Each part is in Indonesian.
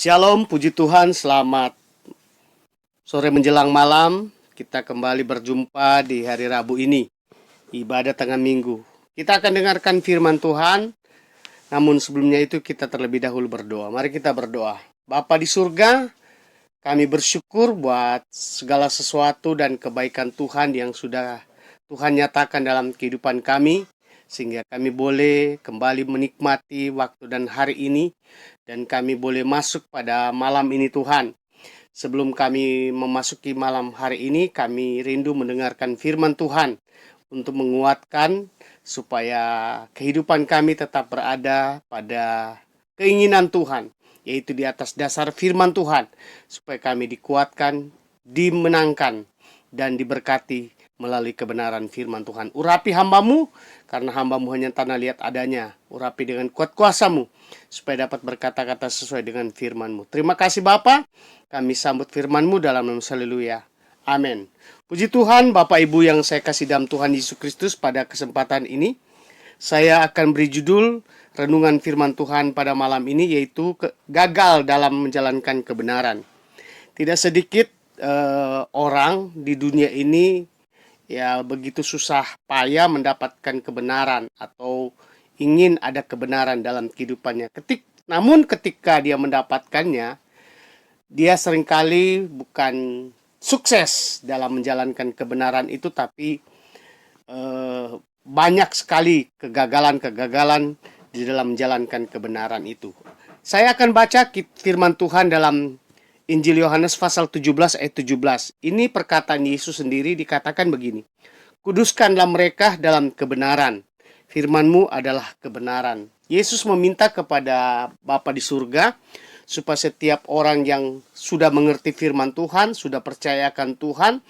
Shalom, puji Tuhan, selamat sore menjelang malam. Kita kembali berjumpa di hari Rabu ini, ibadah tengah minggu. Kita akan dengarkan firman Tuhan, namun sebelumnya itu kita terlebih dahulu berdoa. Mari kita berdoa. Bapa di surga, kami bersyukur buat segala sesuatu dan kebaikan Tuhan yang sudah Tuhan nyatakan dalam kehidupan kami, sehingga kami boleh kembali menikmati waktu dan hari ini, dan kami boleh masuk pada malam ini Tuhan. Sebelum kami memasuki malam hari ini, kami rindu mendengarkan firman Tuhan untuk menguatkan supaya kehidupan kami tetap berada pada keinginan Tuhan, yaitu di atas dasar firman Tuhan, supaya kami dikuatkan, dimenangkan, dan diberkati melalui kebenaran firman Tuhan. Urapi hambamu, karena hambamu hanya tanah liat adanya. Urapi dengan kuat kuasamu, supaya dapat berkata-kata sesuai dengan firman-Mu. Terima kasih Bapa, kami sambut firman-Mu dalam nama haleluya. Amin. Puji Tuhan, Bapak Ibu yang saya kasih dalam Tuhan Yesus Kristus, pada kesempatan ini saya akan beri judul renungan firman Tuhan pada malam ini, yaitu gagal dalam menjalankan kebenaran. Tidak sedikit orang di dunia ini ya begitu susah payah mendapatkan kebenaran atau ingin ada kebenaran dalam kehidupannya. Namun ketika dia mendapatkannya, dia seringkali bukan sukses dalam menjalankan kebenaran itu, tapi banyak sekali kegagalan-kegagalan di dalam menjalankan kebenaran itu. Saya akan baca firman Tuhan dalam Injil Yohanes pasal 17 ayat 17. Ini perkataan Yesus sendiri, dikatakan begini. Kuduskanlah mereka dalam kebenaran. Firman-Mu adalah kebenaran. Yesus meminta kepada Bapa di surga supaya setiap orang yang sudah mengerti firman Tuhan, sudah percayakan Tuhan,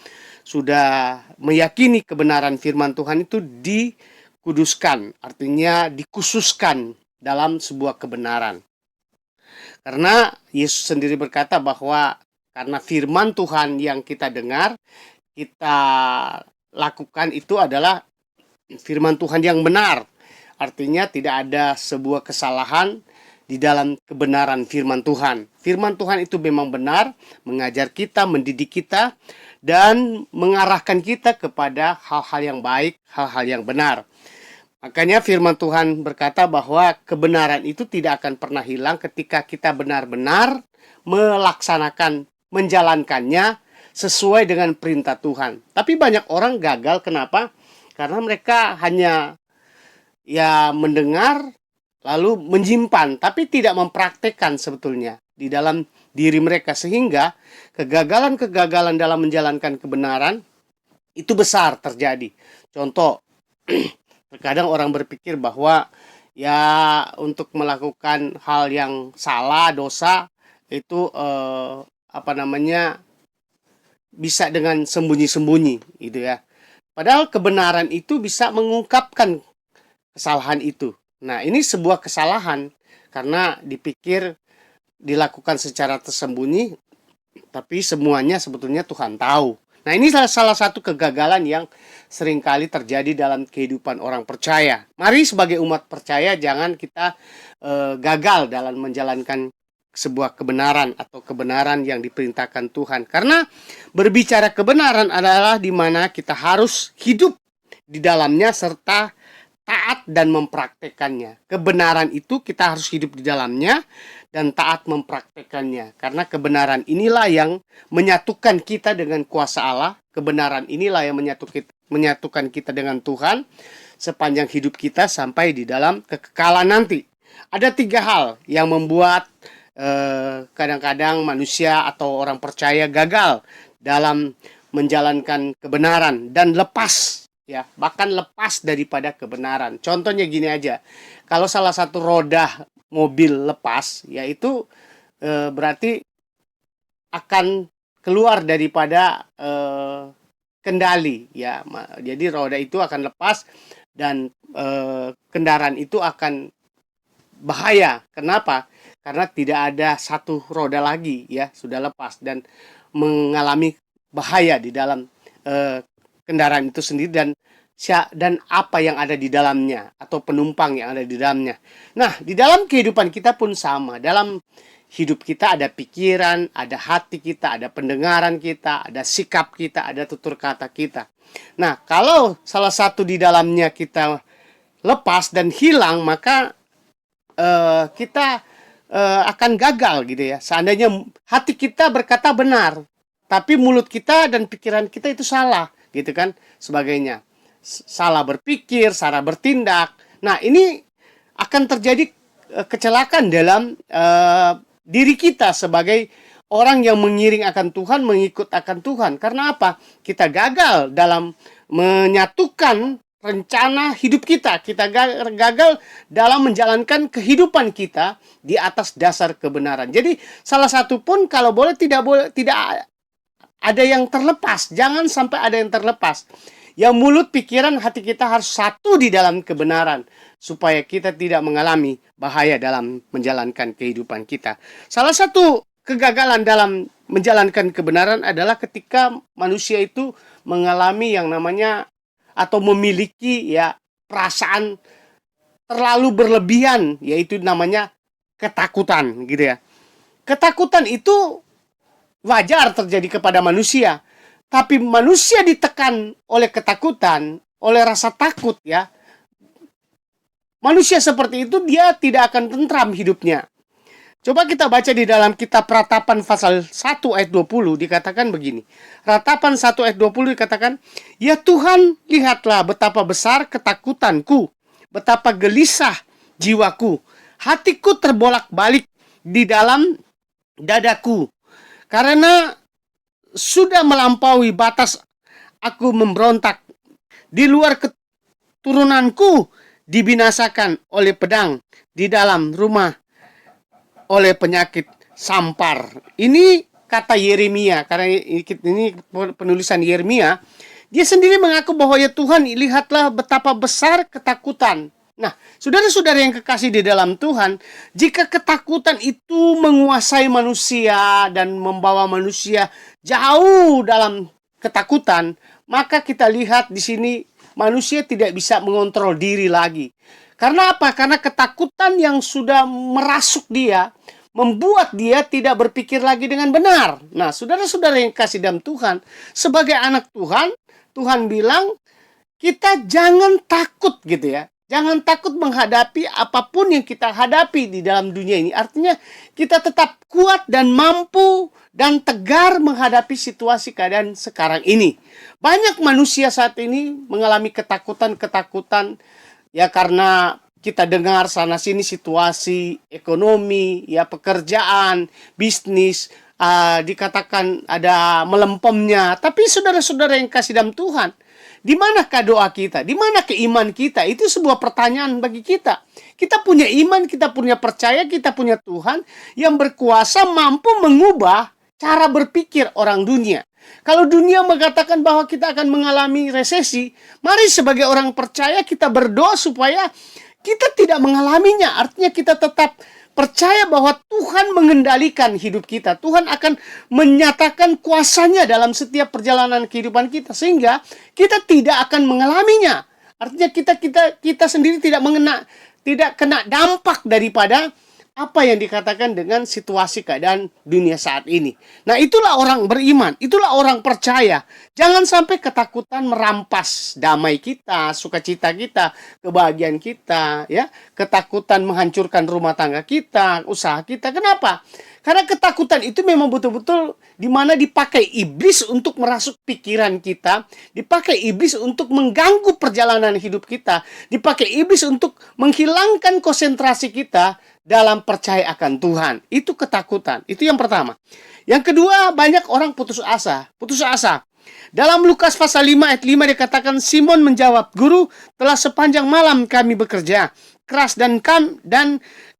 sudah meyakini kebenaran firman Tuhan itu dikuduskan, artinya dikhususkan dalam sebuah kebenaran. Karena Yesus sendiri berkata bahwa karena firman Tuhan yang kita dengar, kita lakukan itu adalah firman Tuhan yang benar. Artinya tidak ada sebuah kesalahan di dalam kebenaran firman Tuhan. Firman Tuhan itu memang benar, mengajar kita, mendidik kita, dan mengarahkan kita kepada hal-hal yang baik, hal-hal yang benar. Makanya firman Tuhan berkata bahwa kebenaran itu tidak akan pernah hilang ketika kita benar-benar melaksanakan, menjalankannya sesuai dengan perintah Tuhan. Tapi banyak orang gagal, kenapa? Karena mereka hanya mendengar lalu menyimpan, tapi tidak mempraktekkan sebetulnya di dalam diri mereka, sehingga kegagalan-kegagalan dalam menjalankan kebenaran itu besar terjadi. Contoh, terkadang orang berpikir bahwa untuk melakukan hal yang salah, dosa itu bisa dengan sembunyi-sembunyi gitu ya. Padahal kebenaran itu bisa mengungkapkan kesalahan itu. Nah, ini sebuah kesalahan karena dipikir dilakukan secara tersembunyi, tapi semuanya sebetulnya Tuhan tahu. Nah, ini salah satu kegagalan yang seringkali terjadi dalam kehidupan orang percaya. Mari sebagai umat percaya jangan kita gagal dalam menjalankan sebuah kebenaran atau kebenaran yang diperintahkan Tuhan. Karena berbicara kebenaran adalah di mana kita harus hidup di dalamnya serta taat dan mempraktekannya. Kebenaran itu kita harus hidup di dalamnya dan taat mempraktekannya. Karena kebenaran inilah yang menyatukan kita dengan kuasa Allah. Kebenaran inilah yang menyatukan kita dengan Tuhan sepanjang hidup kita sampai di dalam kekekalan nanti. Ada 3 hal yang membuat kadang-kadang manusia atau orang percaya gagal dalam menjalankan kebenaran dan lepas, bahkan lepas daripada kebenaran. Contohnya gini aja, kalau salah satu roda mobil lepas, yaitu berarti akan keluar daripada kendali, ya. Jadi roda itu akan lepas dan kendaraan itu akan bahaya. Kenapa? Karena tidak ada satu roda lagi, sudah lepas dan mengalami bahaya di dalam kendaraan itu sendiri dan apa yang ada di dalamnya atau penumpang yang ada di dalamnya. Nah, di dalam kehidupan kita pun sama. Dalam hidup kita ada pikiran, ada hati kita, ada pendengaran kita, ada sikap kita, ada tutur kata kita. Nah, kalau salah satu di dalamnya kita lepas dan hilang, maka kita akan gagal gitu ya. Seandainya hati kita berkata benar, tapi mulut kita dan pikiran kita itu salah, gitu kan, sebagainya. Salah berpikir, salah bertindak. Nah, ini akan terjadi kecelakaan dalam diri kita sebagai orang yang mengiring akan Tuhan, mengikut akan Tuhan. Karena apa? Kita gagal dalam menyatukan rencana hidup kita. Kita gagal dalam menjalankan kehidupan kita di atas dasar kebenaran. Jadi salah satu pun kalau boleh tidak ada yang terlepas. Jangan sampai ada yang terlepas. Yang mulut, pikiran, hati kita harus satu di dalam kebenaran, supaya kita tidak mengalami bahaya dalam menjalankan kehidupan kita. Salah satu kegagalan dalam menjalankan kebenaran adalah ketika manusia itu mengalami yang namanya atau memiliki ya perasaan terlalu berlebihan, yaitu namanya ketakutan gitu ya. Ketakutan itu wajar terjadi kepada manusia, tapi manusia ditekan oleh ketakutan, oleh rasa takut ya. Manusia seperti itu dia tidak akan tentram hidupnya. Coba kita baca di dalam kitab Ratapan pasal 1 ayat 20 dikatakan begini. Ratapan 1 ayat 20 dikatakan, "Ya Tuhan, lihatlah betapa besar ketakutanku, betapa gelisah jiwaku. Hatiku terbolak-balik di dalam dadaku. Karena sudah melampaui batas aku memberontak. Di luar keturunanku dibinasakan oleh pedang, di dalam rumah oleh penyakit sampar." Ini kata Yeremia, karena ini penulisan Yeremia. Dia sendiri mengaku bahwa ya Tuhan, lihatlah betapa besar ketakutan. Nah, saudara-saudara yang kekasih di dalam Tuhan, jika ketakutan itu menguasai manusia dan membawa manusia jauh dalam ketakutan, maka kita lihat di sini manusia tidak bisa mengontrol diri lagi. Karena apa? Karena ketakutan yang sudah merasuk dia, membuat dia tidak berpikir lagi dengan benar. Nah, saudara-saudara yang kasih dalam Tuhan, sebagai anak Tuhan, Tuhan bilang, kita jangan takut gitu ya. Jangan takut menghadapi apapun yang kita hadapi di dalam dunia ini. Artinya, kita tetap kuat dan mampu dan tegar menghadapi situasi keadaan sekarang ini. Banyak manusia saat ini mengalami ketakutan-ketakutan, ya karena kita dengar sana-sini situasi ekonomi, ya pekerjaan, bisnis, dikatakan ada melempemnya. Tapi saudara-saudara yang kasih dalam Tuhan, di manakah doa kita? Di mana keiman kita? Itu sebuah pertanyaan bagi kita. Kita punya iman, kita punya percaya, kita punya Tuhan yang berkuasa mampu mengubah cara berpikir orang dunia. Kalau dunia mengatakan bahwa kita akan mengalami resesi, mari sebagai orang percaya kita berdoa supaya kita tidak mengalaminya. Artinya kita tetap percaya bahwa Tuhan mengendalikan hidup kita. Tuhan akan menyatakan kuasanya dalam setiap perjalanan kehidupan kita, sehingga kita tidak akan mengalaminya. Artinya kita sendiri tidak kena dampak daripada apa yang dikatakan dengan situasi keadaan dunia saat ini. Nah, itulah orang beriman, itulah orang percaya. Jangan sampai ketakutan merampas damai kita, sukacita kita, kebahagiaan kita, ya. Ketakutan menghancurkan rumah tangga kita, usaha kita. Kenapa? Karena ketakutan itu memang betul-betul dimana dipakai iblis untuk merasuk pikiran kita, dipakai iblis untuk mengganggu perjalanan hidup kita, dipakai iblis untuk menghilangkan konsentrasi kita dalam percaya akan Tuhan. Itu ketakutan. Itu yang pertama. Yang kedua, banyak orang putus asa. Putus asa. Dalam Lukas pasal 5 ayat 5 dikatakan, Simon menjawab, "Guru, telah sepanjang malam kami bekerja keras dan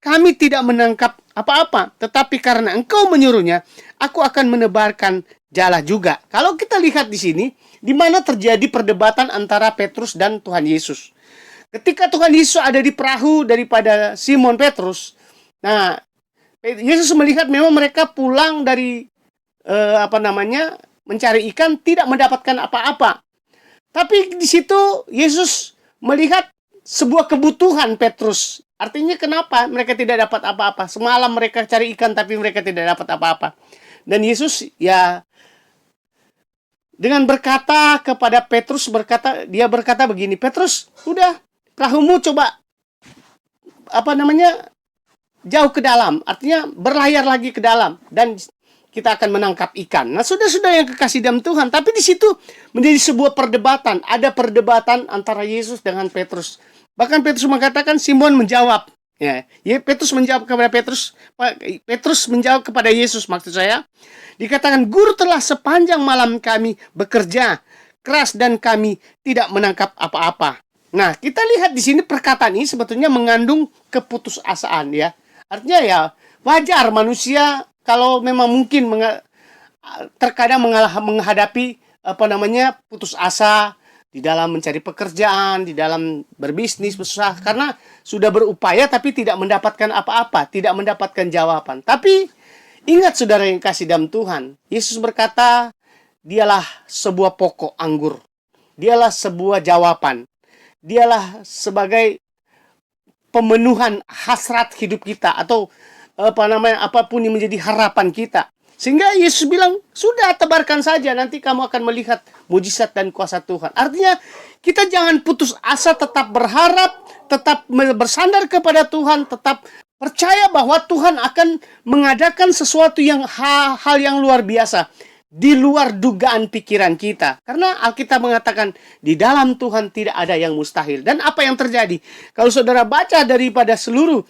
kami tidak menangkap apa-apa. Tetapi karena engkau menyuruhnya, aku akan menebarkan jala juga." Kalau kita lihat di sini, di mana terjadi perdebatan antara Petrus dan Tuhan Yesus. Ketika Tuhan Yesus ada di perahu daripada Simon Petrus, nah, Yesus melihat memang mereka pulang dari mencari ikan, tidak mendapatkan apa-apa. Tapi di situ Yesus melihat sebuah kebutuhan Petrus Artinya kenapa mereka tidak dapat apa-apa? Semalam mereka cari ikan tapi mereka tidak dapat apa-apa. Dan Yesus ya dengan berkata kepada Petrus, dia berkata begini, Petrus, udah perahumu coba jauh ke dalam, artinya berlayar lagi ke dalam dan kita akan menangkap ikan. Nah, sudah yang kekasih dalam Tuhan, tapi di situ menjadi sebuah perdebatan. Ada perdebatan antara Yesus dengan Petrus. Bahkan Petrus mengatakan, Simon menjawab. Petrus menjawab kepada Petrus menjawab kepada Yesus, maksud saya. Dikatakan, Guru, telah sepanjang malam kami bekerja keras dan kami tidak menangkap apa-apa. Nah, kita lihat di sini perkataan ini sebetulnya mengandung keputusasaan ya. Artinya ya wajar manusia kalau memang mungkin terkadang menghadapi putus asa di dalam mencari pekerjaan, di dalam berbisnis, berusaha, karena sudah berupaya tapi tidak mendapatkan apa-apa, tidak mendapatkan jawaban. Tapi ingat saudara yang kasih dalam Tuhan, Yesus berkata, dialah sebuah pokok anggur. Dialah sebuah jawaban. Dialah sebagai pemenuhan hasrat hidup kita atau apapun yang menjadi harapan kita. Sehingga Yesus bilang, sudah tebarkan saja, nanti kamu akan melihat mujizat dan kuasa Tuhan. Artinya, kita jangan putus asa, tetap berharap, tetap bersandar kepada Tuhan, tetap percaya bahwa Tuhan akan mengadakan sesuatu yang hal yang luar biasa di luar dugaan pikiran kita. Karena Alkitab mengatakan di dalam Tuhan tidak ada yang mustahil. Dan apa yang terjadi? Kalau saudara baca daripada seluruh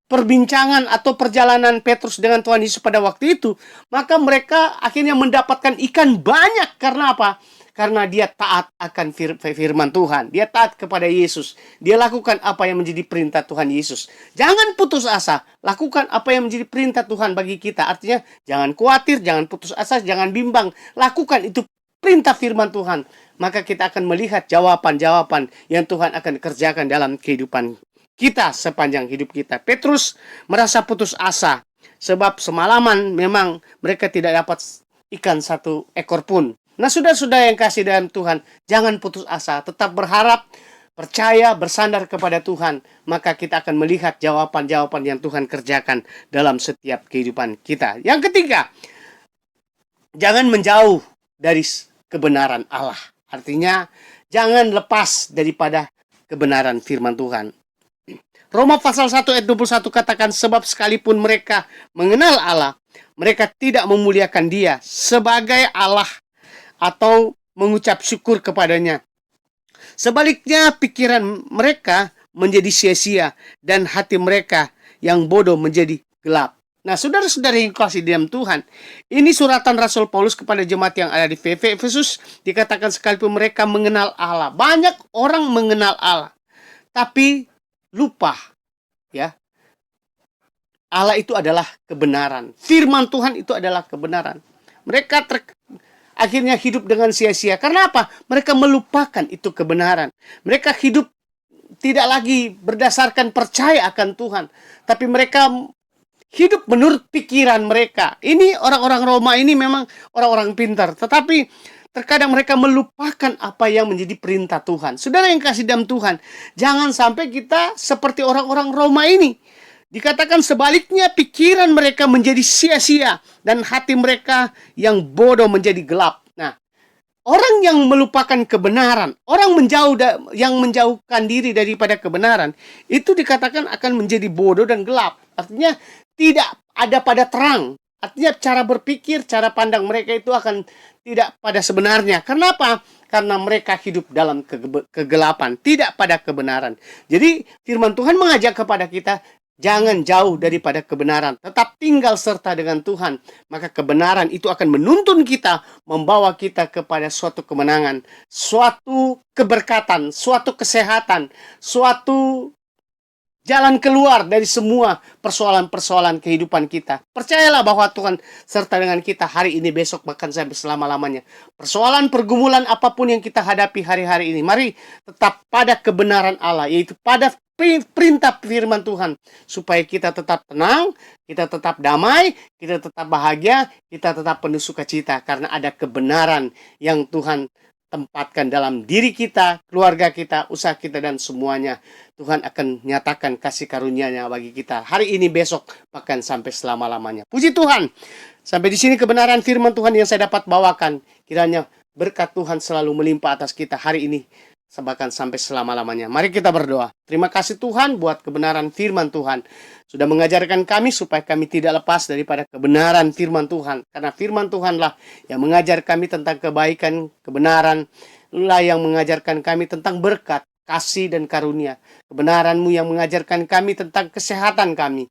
perbincangan atau perjalanan Petrus dengan Tuhan Yesus pada waktu itu, maka mereka akhirnya mendapatkan ikan banyak. Karena apa? Karena dia taat akan firman Tuhan. Dia taat kepada Yesus. Dia lakukan apa yang menjadi perintah Tuhan Yesus. Jangan putus asa. Lakukan apa yang menjadi perintah Tuhan bagi kita. Artinya, jangan khawatir, jangan putus asa, jangan bimbang. Lakukan itu perintah firman Tuhan. Maka kita akan melihat jawaban-jawaban yang Tuhan akan kerjakan dalam kehidupan kita sepanjang hidup kita. Petrus merasa putus asa. Sebab semalaman memang mereka tidak dapat ikan satu ekor pun. Nah, sudah yang kasih dalam Tuhan, jangan putus asa, tetap berharap, percaya, bersandar kepada Tuhan, maka kita akan melihat jawaban-jawaban yang Tuhan kerjakan dalam setiap kehidupan kita. Yang ketiga, jangan menjauh dari kebenaran Allah. Artinya, jangan lepas daripada kebenaran firman Tuhan. Roma pasal 1 ayat 21 katakan, sebab sekalipun mereka mengenal Allah, mereka tidak memuliakan Dia sebagai Allah atau mengucap syukur kepadanya. Sebaliknya, pikiran mereka menjadi sia-sia dan hati mereka yang bodoh menjadi gelap. Nah, saudara-saudara yang kasih dalam Tuhan, ini suratan Rasul Paulus kepada jemaat yang ada di Efesus. Dikatakan sekalipun mereka mengenal Allah. Banyak orang mengenal Allah, tapi lupa ya. Allah itu adalah kebenaran. Firman Tuhan itu adalah kebenaran. Mereka akhirnya hidup dengan sia-sia. Karena apa? Mereka melupakan itu kebenaran. Mereka hidup tidak lagi berdasarkan percaya akan Tuhan, tapi mereka hidup menurut pikiran mereka. Ini orang-orang Roma ini memang orang-orang pintar, tetapi terkadang mereka melupakan apa yang menjadi perintah Tuhan. Saudara yang kasih dalam Tuhan, jangan sampai kita seperti orang-orang Roma ini. Dikatakan sebaliknya, pikiran mereka menjadi sia-sia dan hati mereka yang bodoh menjadi gelap. Nah, orang yang melupakan kebenaran, orang yang menjauhkan diri daripada kebenaran, itu dikatakan akan menjadi bodoh dan gelap. Artinya tidak ada pada terang. Artinya cara berpikir, cara pandang mereka itu akan tidak pada sebenarnya. Kenapa? Karena mereka hidup dalam kegelapan, tidak pada kebenaran. Jadi firman Tuhan mengajak kepada kita, jangan jauh daripada kebenaran. Tetap tinggal serta dengan Tuhan. Maka kebenaran itu akan menuntun kita, membawa kita kepada suatu kemenangan, suatu keberkatan, suatu kesehatan, suatu jalan keluar dari semua persoalan-persoalan kehidupan kita. Percayalah bahwa Tuhan serta dengan kita hari ini, besok, bahkan sampai selama-lamanya. Persoalan, pergumulan apapun yang kita hadapi hari-hari ini, mari tetap pada kebenaran Allah, yaitu pada perintah firman Tuhan, supaya kita tetap tenang, kita tetap damai, kita tetap bahagia, kita tetap penuh sukacita, karena ada kebenaran yang Tuhan tempatkan dalam diri kita, keluarga kita, usaha kita, dan semuanya. Tuhan akan nyatakan kasih karunia-Nya bagi kita hari ini, besok, bahkan sampai selama-lamanya. Puji Tuhan. Sampai di sini kebenaran firman Tuhan yang saya dapat bawakan. Kiranya berkat Tuhan selalu melimpah atas kita hari ini, bahkan sampai selama-lamanya. Mari kita berdoa. Terima kasih Tuhan buat kebenaran firman Tuhan. Sudah mengajarkan kami supaya kami tidak lepas daripada kebenaran firman Tuhan. Karena firman Tuhanlah yang mengajar kami tentang kebaikan, kebenaran. Lah yang mengajarkan kami tentang berkat, kasih, dan karunia. Kebenaran-Mu yang mengajarkan kami tentang kesehatan kami.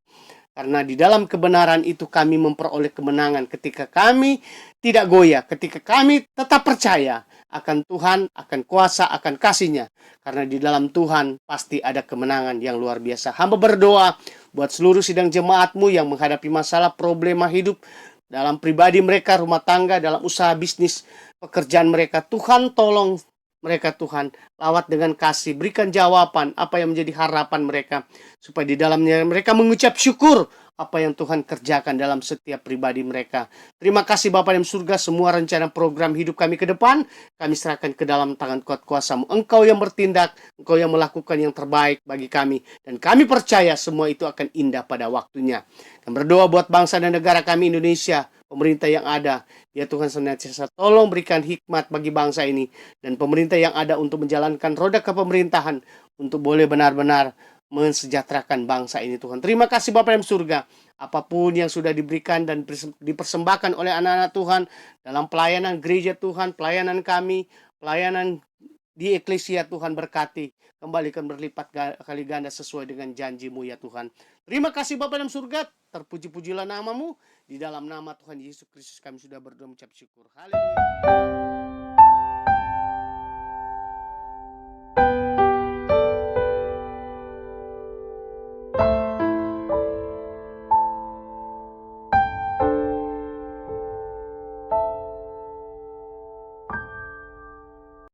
Karena di dalam kebenaran itu kami memperoleh kemenangan ketika kami tidak goyah, ketika kami tetap percaya akan Tuhan, akan kuasa, akan kasih-Nya. Karena di dalam Tuhan pasti ada kemenangan yang luar biasa. Hamba berdoa buat seluruh sidang jemaat-Mu yang menghadapi masalah, problema hidup dalam pribadi mereka, rumah tangga, dalam usaha bisnis, pekerjaan mereka. Tuhan tolong mereka Tuhan, lawat dengan kasih, berikan jawaban apa yang menjadi harapan mereka, supaya di dalamnya mereka mengucap syukur apa yang Tuhan kerjakan dalam setiap pribadi mereka. Terima kasih Bapa di surga, semua rencana program hidup kami ke depan, kami serahkan ke dalam tangan kuat kuasa-Mu. Engkau yang bertindak, Engkau yang melakukan yang terbaik bagi kami, dan kami percaya semua itu akan indah pada waktunya. Kami berdoa buat bangsa dan negara kami Indonesia, pemerintah yang ada. Ya Tuhan, senantiasa tolong berikan hikmat bagi bangsa ini dan pemerintah yang ada untuk menjalankan roda kepemerintahan untuk boleh benar-benar mensejahterakan bangsa ini Tuhan. Terima kasih Bapa di surga. Apapun yang sudah diberikan dan dipersembahkan oleh anak-anak Tuhan dalam pelayanan gereja Tuhan, pelayanan kami, pelayanan di eklesia Tuhan, berkati, kembalikan berlipat kali ganda sesuai dengan janji-Mu ya Tuhan. Terima kasih Bapa dalam surga, terpuji-pujilah nama-Mu. Di dalam nama Tuhan Yesus Kristus kami sudah berdoa mengucap syukur. Haleluya.